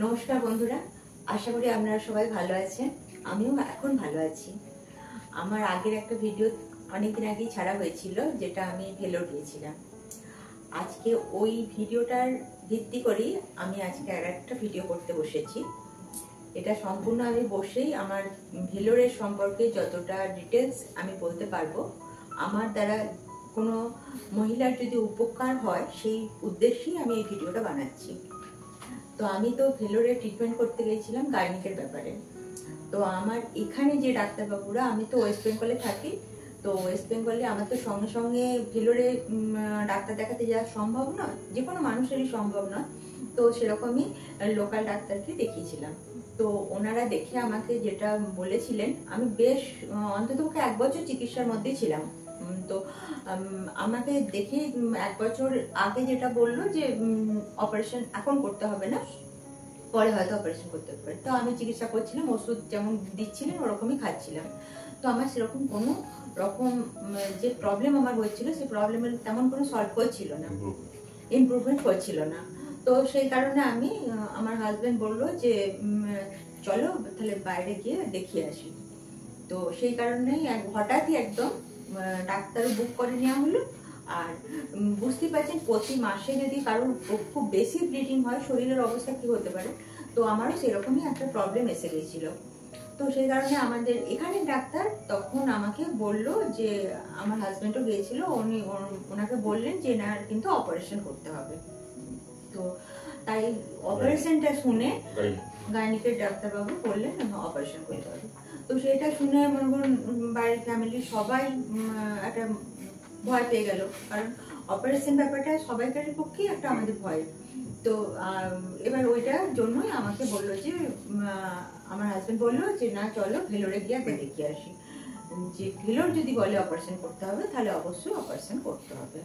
নমস্কার বন্ধুরা, আশা করি আপনারা সবাই ভালো আছেন। আমিও এখন ভালো আছি। আমার আগের একটা ভিডিও অনেকদিন আগেই ছাড়া হয়েছিল, যেটা আমি ভেলোর গিয়েছিলাম। আজকে ওই ভিডিওটার ভিত্তি করেই আমি আজকে আর একটা ভিডিও করতে বসেছি। এটা সম্পূর্ণ আমি বসেই আমার ভেলোরের সম্পর্কে যতটা ডিটেলস আমি বলতে পারবো, আমার দ্বারা কোনো মহিলার যদি উপকার হয় সেই উদ্দেশ্যেই আমি এই ভিডিওটা বানাচ্ছি। তো আমি তো ভেলোরে ট্রিটমেন্ট করতে গেছিলাম গাইনিকের ব্যাপারে। তো আমার এখানে যে ডাক্তারবাবুরা, আমি তো ওয়েস্ট বেঙ্গলে থাকি, তো ওয়েস্ট বেঙ্গলে আমার তো সঙ্গে সঙ্গে ভেলোরে ডাক্তার দেখাতে যাওয়া সম্ভব নয়, যে কোনো মানুষেরই সম্ভব নয়। তো সেরকমই লোকাল ডাক্তারকে দেখিয়েছিলাম। তো ওনারা দেখে আমাকে যেটা বলেছিলেন, আমি বেশ অন্ততপক্ষে 1 বছর চিকিৎসার মধ্যেই ছিলাম। তো আমাকে দেখে 1 বছর আগে যেটা বললো যে অপারেশন এখন করতে হবে না, পরে হয়তো অপারেশন করতে পারে। তো আমি চিকিৎসা করছিলাম, ওষুধ যেমন দিচ্ছিলেন ওরকমই খাচ্ছিলাম। তো আমার সেরকম কোনো রকম যে প্রবলেম আমার হচ্ছিল, সেই প্রবলেমের তেমন কোনো সলভ হচ্ছিল না, ইমপ্রুভমেন্ট হচ্ছিল না। তো সেই কারণে আমি আমার হাজবেন্ড বললো যে চলো তাহলে বাইরে গিয়ে দেখিয়ে আসি। তো সেই কারণেই হঠাৎই একদম ডাক্তার বুক করে নেওয়া হলো। আর বুঝতেই পারছেন, প্রতি মাসে যদি কারোর খুব বেশি ব্লিডিং হয়, শরীরের অবস্থা কি হতে পারে। তো আমারও সেরকমই একটা প্রবলেম এসে গেছিল। তো সেই কারণে আমাদের এখানে ডাক্তার তখন আমাকে বলল যে, আমার হাজবেন্ডও গিয়েছিল, ওনাকে বললেন যে না, কিন্তু অপারেশন করতে হবে। তো তাই অপারেশনটা শুনে গাইনিকের ডাক্তারবাবু বললেন অপারেশন করতে হবে। তো সেটা শুনে মনে করুন বাড়ির ফ্যামিলির সবাই একটা ভয় পেয়ে গেল, কারণ অপারেশন ব্যাপারটা সবাইকারের পক্ষেই একটা আমাদের ভয়। তো এবার ওইটার জন্যই আমাকে বললো যে, আমার হাজবেন্ড বললো যে না চলো ভেলোরে গিয়ে আগে দেখিয়ে আসি, যে ভেলোর যদি বলে অপারেশন করতে হবে তাহলে অবশ্যই অপারেশন করতে হবে।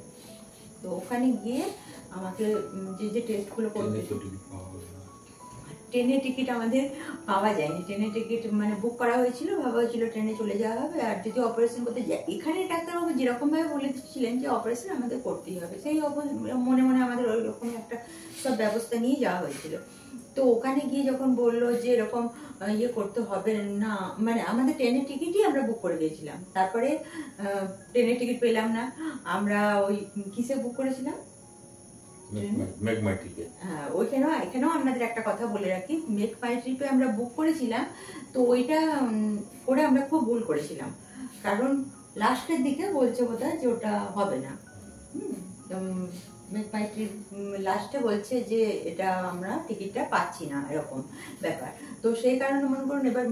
তো ওখানে গিয়ে আমাকে যে টেস্টগুলো করবে, ট্রেনের টিকিট আমাদের পাওয়া যায়নি। ট্রেনের টিকিট মানে বুক করা হয়েছিল, ভাবা হয়েছিল ট্রেনে চলে যাওয়া হবে। আর যদি অপারেশন করতে যাই, এখানে ডাক্তারবাবু যেরকম ভাবে বলেছিলেন যে অপারেশন আমাদের করতেই হবে, সেই মনে মনে আমাদের ওই রকম একটা সব ব্যবস্থা নিয়ে যাওয়া হয়েছিল। তো ওখানে গিয়ে যখন বললো যে এরকম ইয়ে করতে হবে না, মানে আমাদের ট্রেনের টিকিটই আমরা বুক করে দিয়েছিলাম, তারপরে ট্রেনের টিকিট পেলাম না। আমরা ওই কিসে বুক করেছিলাম, এখানেও আপনাদের একটা কথা বলে রাখি, মেক মাই ট্রিপে আমরা বুক করেছিলাম। তো ওইটা করে আমরা খুব ভুল করেছিলাম, কারণ লাস্টের দিকে বলছে বোধহয় যে ওটা হবে না। মেক মাই ট্রিপ লাস্টে বলছে যে এটা আমরা টিকিটটা পাচ্ছি না, এরকম ব্যাপার। তো সেই কারণে মনে করুন এবার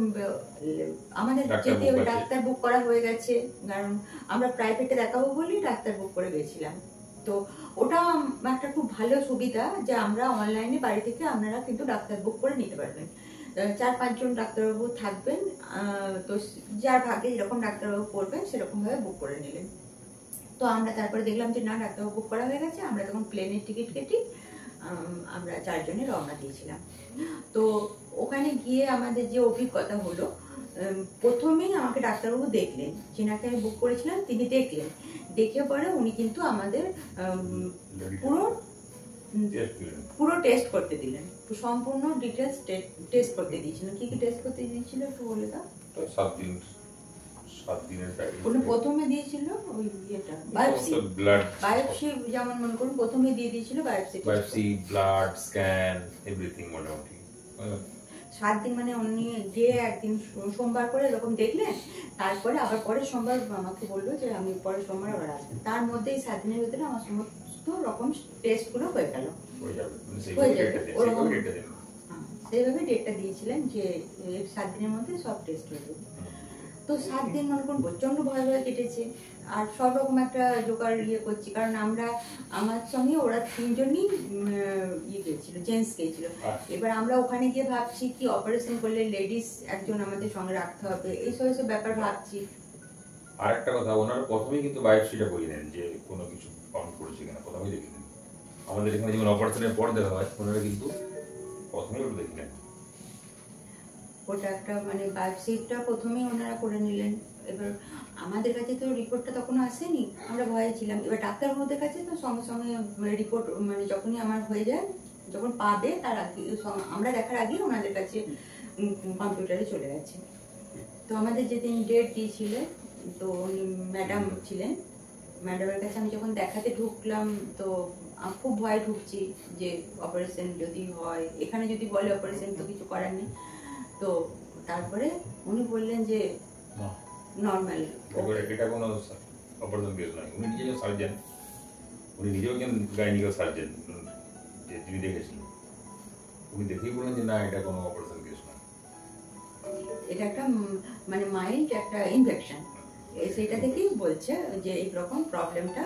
আমাদের যেতে ডাক্তার বুক করা হয়ে গেছে, কারণ আমরা প্রাইভেটে দেখাবো বলেই ডাক্তার বুক করে গেছিলাম। তো ওটা একটা খুব ভালো সুবিধা যে আমরা অনলাইনে বাড়ি থেকে আপনারা কিন্তু ডাক্তার বুক করে নিতে পারবেন। 4-5 জন ডাক্তারবাবু থাকবেন, তো যার ভাগে যেরকম ডাক্তারবাবু করবেন সেরকম ভাবে বুক করে নিলেন। তো আমরা তারপরে দেখলাম যে না, ডাক্তারবাবু বুক করা হয়ে গেছে। আমরা তখন প্লেনের টিকিট কেটে আমরা 4 জনে রওনা দিয়েছিলাম। তো ওখানে গিয়ে আমাদের যে অভিজ্ঞতা হলো, প্রথমেই আমাকে ডাক্তারবাবু দেখলেন, যিনাকে আমি বুক করেছিলাম তিনি দেখলেন। দেখে পরে উনি কিন্তু আমাদের পুরো টেস্ট করতে দিলেন, সম্পূর্ণ ডিটেলস টেস্ট করতে দিয়েছিলেন। কি কি টেস্ট করতে দিয়েছিল একটু বলে দাও। 7 দিনের উনি প্রথমে দিয়েছিল ওই ইয়েটা বায়োপসি, যেমন মনে করুন প্রথমে দিয়ে দিয়েছিল বায়োপসি, ব্লাড স্ক্যান, এভরিথিং মোটামুটি 7 দিন। মানে উনি যে একদিন সোমবার করে এরকম দেখলেন, তারপরে আবার পরের সোমবার আমাকে বললো যে আমি পরের সোমবার আবার আসবেন। তার মধ্যে এই 7 দিনের ভিতরে আমার সমস্ত রকম টেস্ট গুলো হয়ে গেল, সেইভাবে ডেটটা দিয়েছিলেন যে 7 দিনের মধ্যে সব টেস্ট হয়ে যাবে। তো 7 দিন মনে করুন প্রচন্ড ভয় কেটেছে। আর সব রকম একটা জোগাড় করছি, কারণ আমার সঙ্গে ওরা 3 জনই গিয়েছিল, জেন্টস গিয়েছিল। এবার আমরা ওখানে গিয়ে ভাবছি কি অপারেশন করলে লেডিস একজন আমাদের সঙ্গে রাখতে হবে, এইসব ব্যাপার ভাবছি। আর একটা কথা, ওনারা প্রথমেই কিন্তু বায়োপসিটা বলে দেন যে কোনো কিছু ফাউন্ড করেছে কিনা, প্রথমেই দেখে নেন। আমাদের এখানে যেমন অপারেশনের পর দেখা হয়, ওনারা কিন্তু প্রথমেই ওটা দেখে নেন। ওটা একটা মানে বায়োপসিটা প্রথমেই ওনারা করে নিলেন। এবার আমাদের কাছে তো রিপোর্টটা তখন আসেনি, আমরা ভয়ে ছিলাম। এবার ডাক্তারবাবুদের কাছে তো সঙ্গে সঙ্গে রিপোর্ট, মানে যখনই আমার হয়ে যায় যখন পাবে তার আগে আমরা দেখার আগে ওনাদের কাছে কম্পিউটারে চলে গেছে। তো আমাদের যেদিন ডেট দিয়েছিলেন, তো উনি ম্যাডাম ছিলেন, ম্যাডামের কাছে আমি যখন দেখাতে ঢুকলাম তো খুব ভয় ঢুকছি যে অপারেশন যদি হয়, এখানে যদি বলে অপারেশন তো কিছু করার নেই। তো তারপরে উনি বললেন যে নর্মাল। এটা কোনো অপারেশন কেস নয়, উনি নিজেও সার্জেন, উনি নিজেও একজন গাইনিক সার্জেন, যে তিনি দেখেছিলেন, উনি দেখেই বললেন যে না এটা কোনো অপারেশন কেস নয়, এটা একটা মানে মাইল্ড একটা ইনফেকশন। সেটা থেকেই বলছে যে এইরকম প্রবলেমটা,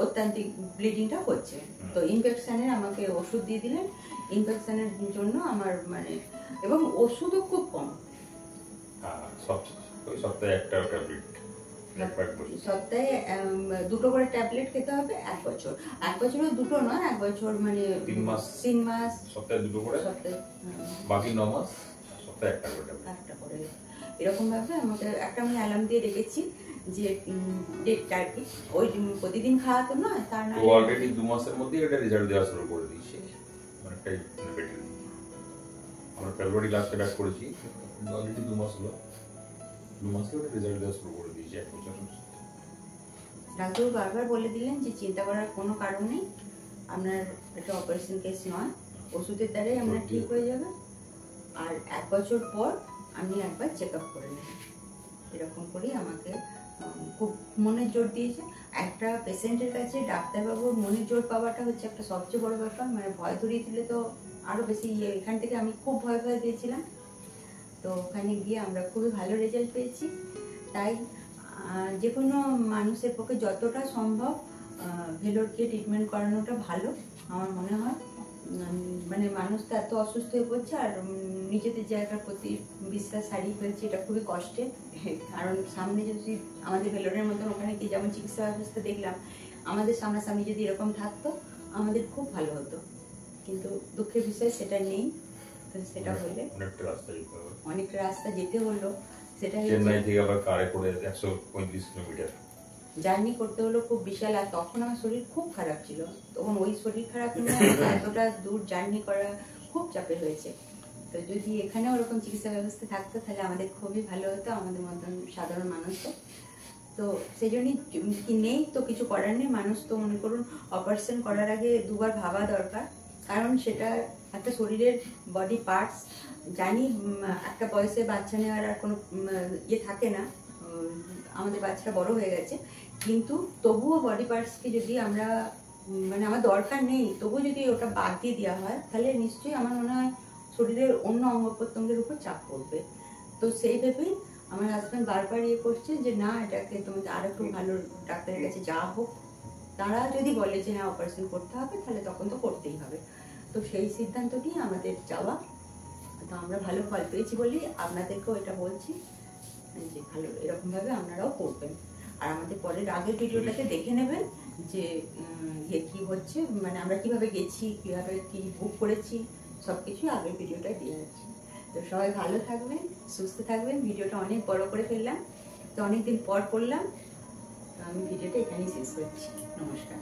অত্যান্তিক ব্লিডিংটা হচ্ছে। তো ইনফেকশনের আমাকে ওষুধ দিয়ে দিলেন, ইনফেকশনের জন্য আমার মানে, এবং ওষুধও খুব কম, ওই সপ্তাহে একটা ট্যাবলেট, সপ্তাহে 2টো করে ট্যাবলেট খেতে হবে 1 বছর। 1 বছরও 2টো নয়, 1 বছর মানে 3 মাস, সপ্তাহে 2টো করে, সপ্তাহে বাকি 9 মাস সপ্তাহে একটা করে ট্যাবলেট, একটা করে। এরকম ভাবে আমাকে একটা আমি অ্যালার্ম দিয়ে রেখেছি যে ডেটটা আর কি, ওই প্রতিদিন খাওয়াতো না, তার না অলরেডি 2 মাসের মধ্যে এটা রেজাল্ট দেওয়া শুরু করে দিয়েছে অনেকটাই বেটার। আমরা ফেব্রুয়ারি লাস্টে ব্যাক করেছি, অলরেডি 2 মাস হলো, 2 মাসে ওটা রেজাল্ট দেওয়া শুরু করে দিয়েছে। 1 বছর ডাক্তার বারবার বলে দিলেন যে চিন্তা করার কোনো কারণ নেই, আপনার এটা অপারেশন কেস নয়, ওষুধের দ্বারাই আপনার ঠিক হয়ে যাবে, আর 1 বছর পর আপনি একবার চেক আপ করে নেবেন। এরকম করেই আমাকে খুব মনের জোর দিয়েছে। একটা পেশেন্টের কাছে ডাক্তারবাবুর মনের জোর পাওয়াটা হচ্ছে একটা সবচেয়ে বড় ব্যাপার। মানে ভয় ধরিয়ে দিলে তো আরও বেশি এখান থেকে আমি খুব ভয় পেয়েছিলাম। তো ওখানে গিয়ে আমরা খুবই ভালো রেজাল্ট পেয়েছি। তাই যে কোনো মানুষের পক্ষে যতটা সম্ভব ভেলোরকে ট্রিটমেন্ট করানোটা ভালো আমার মনে হয়। মানে মানুষ তো এত অসুস্থ হয়ে পড়ছে, আর নিজেদের জায়গার প্রতি বিশ্বাস হারিয়ে ফেলছে, এটা খুবই কষ্টের। কারণ সামনে যদি আমাদের ভেলোরের মতন ওখানে কি যেমন চিকিৎসা ব্যবস্থা দেখলাম, আমাদের সামনাসামনি যদি এরকম থাকতো আমাদের খুব ভালো হতো, কিন্তু দুঃখের বিষয় সেটা নেই। সেটা হলে অনেকটা রাস্তা যেতে হলো, সেটা চেন্নাই থেকে আবার কারে করে 135 কিলোমিটার জার্নি করতে হলো, খুব বিশাল। আর তখন আমার শরীর খুব খারাপ ছিল, তখন ওই শরীর খারাপ নিয়ে এতটা দূর জার্নি করা খুব চাপের হয়েছে। তো যদি এখানে ওরকম চিকিৎসা ব্যবস্থা থাকতো তাহলে আমাদের খুবই ভালো হতো, আমাদের মতন সাধারণ মানুষও। তো সেই জন্যই কি নেই তো কিছু করার নেই, মানুষ তো মনে করুন অপারেশন করার আগে 2বার ভাবা দরকার, কারণ সেটা একটা শরীরের বডি পার্টস। জানি একটা বয়সে বাচ্চা নেওয়ার আর কোনো ইয়ে থাকে না, আমাদের বাচ্চাটা বড় হয়ে গেছে, কিন্তু তবুও বডি পার্টসকে যদি আমরা মানে আমার দরকার নেই, তবুও যদি ওটা বাদ দিয়ে দেওয়া হয় তাহলে নিশ্চয়ই আমার মনে হয় শরীরের অন্য অঙ্গ প্রত্যঙ্গের উপর চাপ পড়বে। তো সেই ভেবেই আমার হাজব্যান্ড বারবার ইয়ে করছে যে না, এটাকে তোমাকে আরো একটু ভালো ডাক্তারের কাছে যাওয়া হোক। তারা যদি বলে যে হ্যাঁ অপারেশন করতে হবে, তাহলে তখন তো করতেই হবে। তো সেই সিদ্ধান্তটি আমাদের যাওয়া। তো আমরা ভালো ফল পেয়েছি বলেই আপনাদেরকেও এটা বলছি যে ভালো এরকমভাবে আপনারাও করবেন। আর আমাদের পরের আগের ভিডিওটাতে দেখে নেবেন যে কি হচ্ছে, মানে আমরা কিভাবে গেছি, কিভাবে কি বুক করেছি, সবকিছু আগের ভিডিওটা দিয়ে যাচ্ছি। তো সবাই ভালো থাকবেন, সুস্থ থাকবেন। ভিডিওটা অনেক বড় করে ফেললাম, তো অনেকদিন পর করলাম, তো আমি ভিডিওটা এখানেই শেষ করছি। নমস্কার।